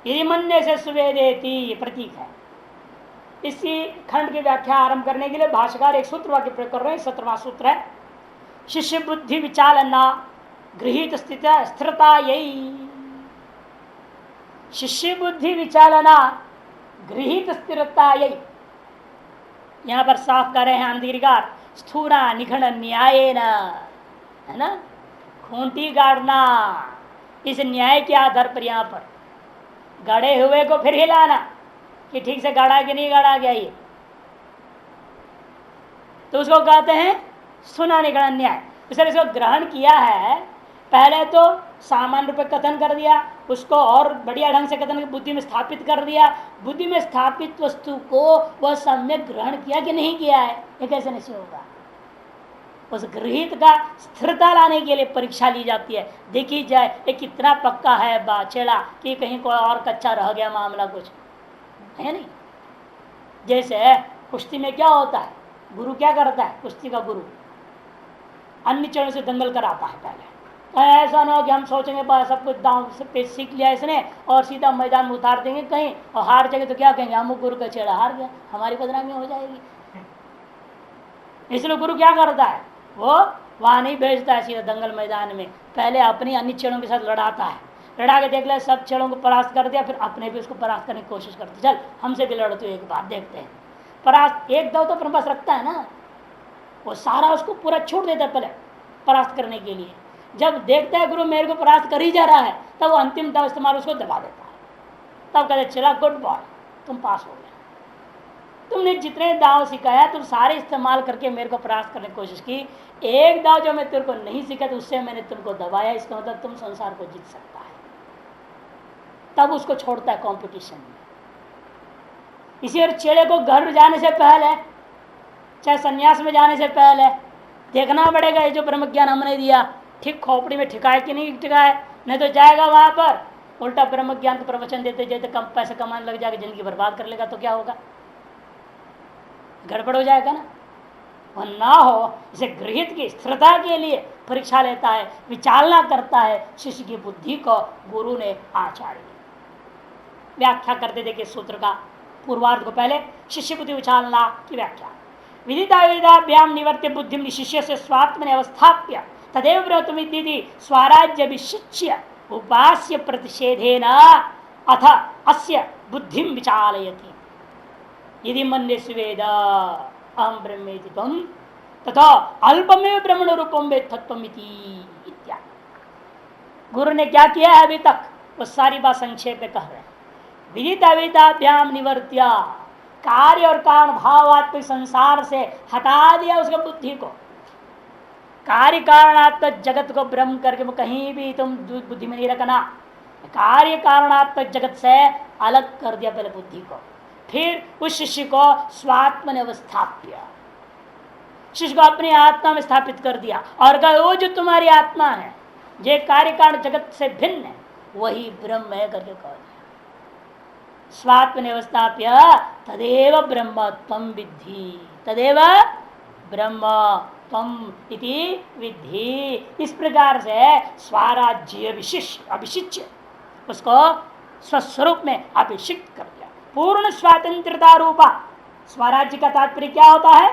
S1: यदि मन्य से सुवेदेति प्रतीक है। इसी खंड की व्याख्या आरंभ करने के लिए भाष्यकार एक सूत्र वाक्य प्रयोग कर रहे हैं। 17वां सूत्र है शिष्य बुद्धि विचालना गृहित स्थित स्थिरता यही। शिष्य बुद्धि विचालना गृहित स्थिरता यही। यहां पर साफ कर रहे हैं अंधिकार स्थूरा निखंड न्याय न, है ना, खूंटी गाड़ना इस न्याय के आधार पर यहां पर गड़े हुए को फिर हिलाना कि ठीक से गाड़ा कि नहीं गाड़ा गया, ये तो उसको कहते हैं सुना निगड़न न्याय। इसलिए इसको ग्रहण किया है, पहले तो सामान्य रूप कथन कर दिया, उसको और बढ़िया ढंग से कथन बुद्धि में स्थापित कर दिया। बुद्धि में स्थापित वस्तु को वह सम्यक ग्रहण किया कि नहीं किया है, ये कैसे निश्चय होगा। उस गृहित का स्थिरता लाने के लिए परीक्षा ली जाती है, देखी जाए ये कितना पक्का है बाचेड़ा कि कहीं कोई और कच्चा रह गया मामला, कुछ है नहीं। जैसे कुश्ती में क्या होता है, गुरु क्या करता है, कुश्ती का गुरु अन्य चरणों से दंगल कराता है पहले। ऐसा ना हो कि हम सोचेंगे सब कुछ दांव पे सीख लिया इसने और सीधा मैदान में उतार देंगे कहीं और हार जाएंगे तो क्या कहेंगे, हम गुरु का छेड़ा हार गया, हमारी बदनामी हो जाएगी। इसलिए गुरु क्या करता है, वो वहां नहीं भेजता है सीधा दंगल मैदान में, पहले अपनी अन्य चेड़ों के साथ लड़ाता है। लड़ा के देख लिया सब चेड़ों को परास्त कर दिया, फिर अपने भी उसको परास्त करने की कोशिश करते, चल हमसे भी लड़ते एक बार देखते हैं। परास्त एक दो तो अपने पास रखता है ना, वो सारा उसको पूरा छूट देता है पहले परास्त करने के लिए। जब देखता है गुरु मेरे को परास्त कर ही जा रहा है, तब वो अंतिम दाव इस्तेमाल उसको दबा देता है। तब कहते चला गुड बॉय तुम पास हो गया। तुमने जितने दाव सिखाया तुम सारे इस्तेमाल करके मेरे को परास्त करने की कोशिश की, एक दाव जो मैं तेरे को नहीं सीखा तो उससे मैंने तुमको दबाया, इसका मतलब तुम संसार को जीत सकता है। तब उसको छोड़ता है कंपटीशन में। इसी और चेड़े को घर जाने से पहले, चाहे सन्यास में जाने से पहले देखना पड़ेगा ये जो ब्रह्म ज्ञान हमने दिया ठीक खोपड़ी में ठिकाए कि नहीं ठिकाए, नहीं तो जाएगा वहां पर उल्टा ब्रह्म ज्ञान का प्रवचन देते देते कम पैसे कमाने लग जाएगा, जिंदगी बर्बाद कर लेगा तो क्या होगा, गड़बड़ हो जाएगा ना। वह ना हो, इसे गृहित की स्थिरता के लिए परीक्षा लेता है, विचारना करता है शिष्य की बुद्धि को गुरु ने आचार्य व्याख्या करते देखे सूत्र का पूर्वार्ध को। पहले शिष्य बुद्धि विचारना की व्याख्या। विदिता विदाभ्याम निवर्त्य बुद्धि शिष्य से स्वात्मने अवस्थाप्य तदेव ब्रह्मत्वमिति स्वराज्य अभिशिच्य उपास्य प्रतिषेधेन अथ अस्य बुद्धिं विचालयति। यदि मन्ये स्वेद अहं ब्रह्मेति त्वं तथा अल्पमेव ब्रह्मण रूपम वे तत्त्वमिति इत्यादि। गुरु ने क्या किया है अभी तक वो सारी बात संक्षेप में कह रहे हैं। विदित अविदाभ्याम निवर्त्य, कार्य और कारण भावात्मक संसार से हटा दिया उसके बुद्धि को। कार्य कारणात्मक जगत को ब्रह्म करके कहीं भी तुम बुद्धि में नहीं रखना, कार्य कारणात्मक जगत से अलग कर दिया पहले बुद्धि को। फिर उस शिष्य को स्वात्म ने अवस्थाप्य, शिष्य को अपनी आत्मा में स्थापित कर दिया और कहा वो जो तुम्हारी आत्मा है जो कार्य कारण जगत से भिन्न है वही ब्रह्म है करके कह दिया। स्वात्म अवस्थाप्य तदेव ब्रह्म त्वं विद्धि, तदेव ब्रह्म त्वं इति विद्धि। इस प्रकार से स्वराज्य अभिषिच्य उसको स्वस्वरूप में अभिषिक्त कर दिया। पूर्ण स्वातंत्रता रूपा। स्वराज्य का तात्पर्य क्या होता है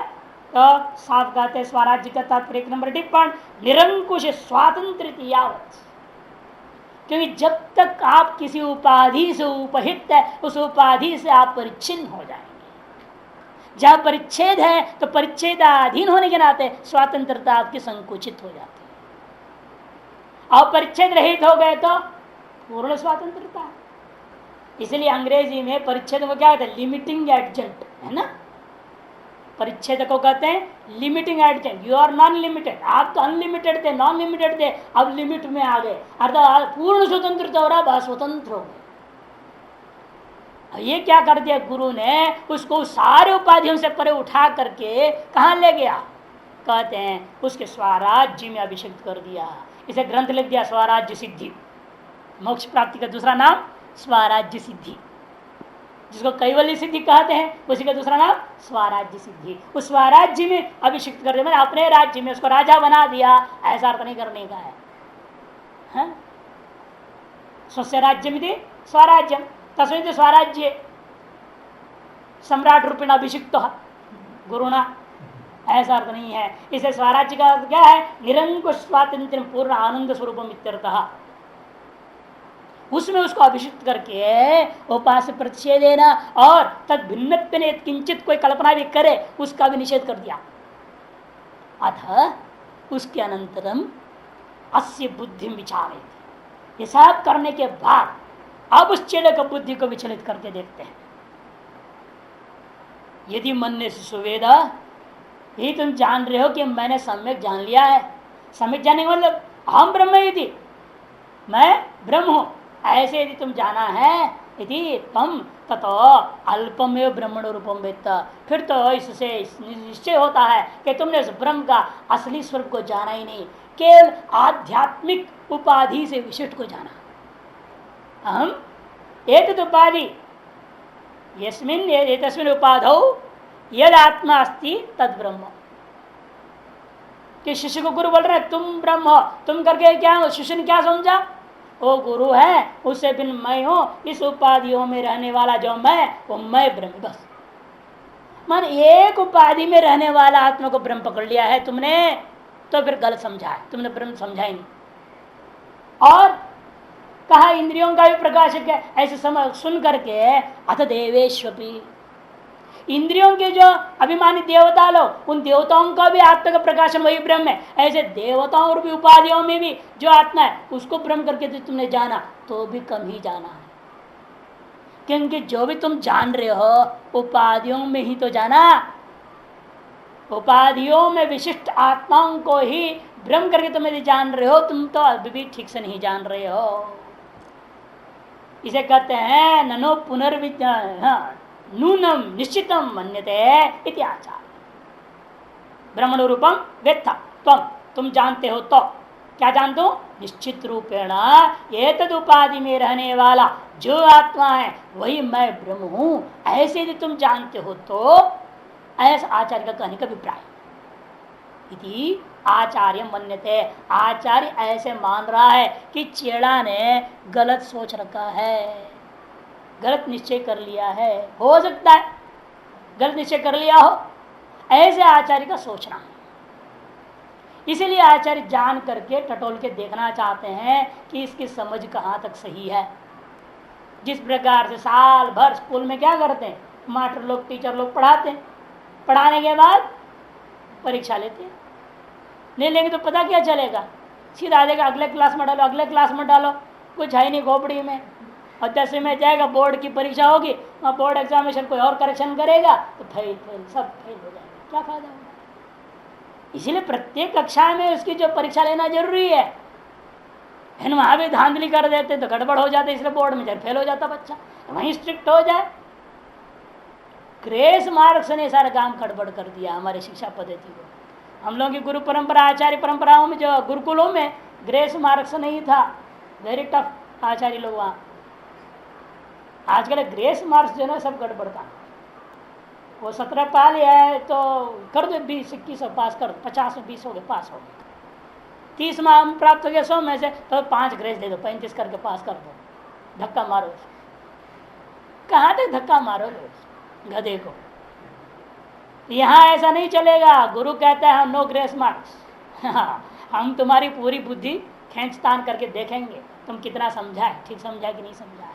S1: तो साफ कहते स्वराज्य का तात्पर्य 1 नंबर टिप्पण निरंकुश स्वातंत्र यावत। क्योंकि जब तक आप किसी उपाधि से उपहित है उस उपाधि से आप परिच्छिन्न हो जाएंगे। जब परिच्छेद है तो परिच्छेदाधीन होने के नाते स्वतंत्रता आपकी संकुचित हो जाती है। और परिच्छेद रहित हो गए तो पूर्ण स्वतंत्रता है। इसलिए अंग्रेजी में परिच्छेद को क्या कहते हैं, लिमिटिंग एडजेंट है ना। परिच्छेद को कहते हैं limiting adjunct. You are non limited, आप तो अनलिमिटेड थे, नॉन लिमिटेड थे, अब लिमिट में आ गए, अर्थात पूर्ण स्वतंत्रता हो रहा, स्वतंत्र हो गए। ये क्या कर दिया गुरु ने, उसको सारे उपाधियों से परे उठा करके कहाँ ले गया, कहते हैं उसके स्वराज्य में अभिषेक कर दिया। इसे ग्रंथ लिख दिया स्वराज्य सिद्धि। मोक्ष प्राप्ति का दूसरा नाम स्वराज्य सिद्धि, जिसको कैवल्य सिद्धि कहते हैं, उसी का दूसरा नाम स्वराज्य सिद्धि। उस स्वराज्य में अभिषिक्त कर दिया, मैंने अपने राज्य में उसको राजा बना दिया, ऐसा अर्थ नहीं करने का है। स्वस्य राज्य में थे स्वराज्यम तस्मिन् स्वराज्य सम्राट रूपेण अभिषिक्त गुरुना, ऐसा अर्थ नहीं है। इसे स्वराज्य का अर्थ क्या है, निरंकुश स्वातंत्र पूर्ण आनंद स्वरूपम इत्यर्थः। उसमें उसको अभिषिक्त करके उपास प्रतिषेध देना और तद भिन्न किंचित कोई कल्पना भी करे उसका भी निषेध कर दिया। अतः उसके अनंतरम अस्य बुद्धि विचारे, ये सब करने के बाद अब उस चेड़े को बुद्धि को विचलित करके देखते हैं। यदि मन ने सुवेद, यही तुम जान रहे हो कि मैंने सम्यक जान लिया है। सम्यक जानने का मतलब हम ब्रह्म यदि मैं ब्रह्म हूं ऐसे यदि तुम जाना है यदि तम ततो अल्पमेव ब्रह्मण रूपम वेत्त, फिर तो इससे निश्चय होता है कि तुमने उस ब्रह्म का असली स्वरूप को जाना ही नहीं, केवल आध्यात्मिक उपाधि से विशिष्ट को जाना। हम एक उपाधि यस्मिन् एतस्मिन् उपाधौ यद आत्मा अस्ति तद ब्रह्म। कि शिष्य को गुरु बोल रहे तुम ब्रह्म हो, तुम करके क्या, शिष्य ने क्या समझा, वो गुरु है उससे भिन्न मैं हूं, इस उपाधियों में रहने वाला जो मैं वो मैं ब्रह्म। बस मान एक उपाधि में रहने वाला आत्मा को ब्रह्म पकड़ लिया है तुमने, तो फिर गलत समझा है, तुमने ब्रह्म समझा ही नहीं। और कहा इंद्रियों का भी प्रकाशक है, ऐसे समझ सुन करके अथ देवेश्वपि, इंद्रियों के जो अभिमानी देवता लोग उन देवताओं का भी आत्मा का प्रकाशन वही ब्रह्म है। ऐसे देवताओं और भी उपाधियों में भी जो आत्मा है उसको ब्रह्म करके तुमने जाना तो भी कम ही जाना है। क्योंकि जो भी तुम जान रहे हो उपाधियों में ही तो जाना, उपाधियों में विशिष्ट आत्माओं को ही भ्रम करके तुम यदि जान रहे हो, तुम तो अभी भी ठीक से नहीं जान रहे हो। इसे कहते हैं ननो पुनर्विज्ञान नूनम निश्चितम मन्यते इति आचार। ब्रह्मण रूपम वेत्था तुम जानते हो तो क्या जानते हो? निश्चित रूपेण ये तद उपाधि में रहने वाला जो आत्मा है वही मैं ब्रह्म हूं, ऐसे यदि तुम जानते हो तो ऐसा आचार्य का कहने का अभिप्राय। इति आचार्य मन्यते, आचार्य ऐसे मान रहा है कि चेड़ा ने गलत सोच रखा है, गलत निश्चय कर लिया है। हो सकता है गलत निश्चय कर लिया हो, ऐसे आचार्य का सोचना है। इसीलिए आचार्य जान करके टटोल के देखना चाहते हैं कि इसकी समझ कहाँ तक सही है। जिस प्रकार से साल भर स्कूल में क्या करते हैं, मास्टर लोग टीचर लोग पढ़ाते हैं, पढ़ाने के बाद परीक्षा लेते हैं। नहीं लेंगे तो पता क्या चलेगा, सीधा देगा अगले क्लास में डालो, अगले क्लास में डालो, कुछ है नहीं खोपड़ी में। और 10वीं में जाएगा, बोर्ड की परीक्षा होगी, वहाँ बोर्ड एग्जामिनेशन कोई और करेक्शन करेगा तो फेल सब फेल हो जाएगा, क्या फायदा होगा। इसीलिए प्रत्येक कक्षा में उसकी जो परीक्षा लेना जरूरी है। वहां भी धांधली कर देते तो गड़बड़ हो जाते, इसलिए बोर्ड में फेल हो जाता बच्चा, वहीं स्ट्रिक्ट हो जाए। ग्रेस मार्क्स ने सारा काम गड़बड़ कर दिया हमारे शिक्षा पद्धति को। हम लोगों की गुरु परंपरा आचार्य परंपराओं में जो गुरुकुलों में ग्रेस मार्क्स नहीं था, वेरी टफ आचार्य लोग वहाँ। आजकल ग्रेस मार्क्स जो है सब गड़बड़ था। वो 17 पा लिया है तो कर दो 20-21 पास कर दो, 50 में 20 हो गए पास हो गए, 30 में प्राप्त हो गया 100 में से तो 5 ग्रेस दे दो, 35 करके पास कर दो, धक्का मारो। कहाँ तक धक्का मारोगे गधे को। यहाँ ऐसा नहीं चलेगा। गुरु कहता है नो ग्रेस मार्क्स। हम तुम्हारी पूरी बुद्धि खींचतान करके देखेंगे तुम कितना समझा है, ठीक समझा कि नहीं समझा।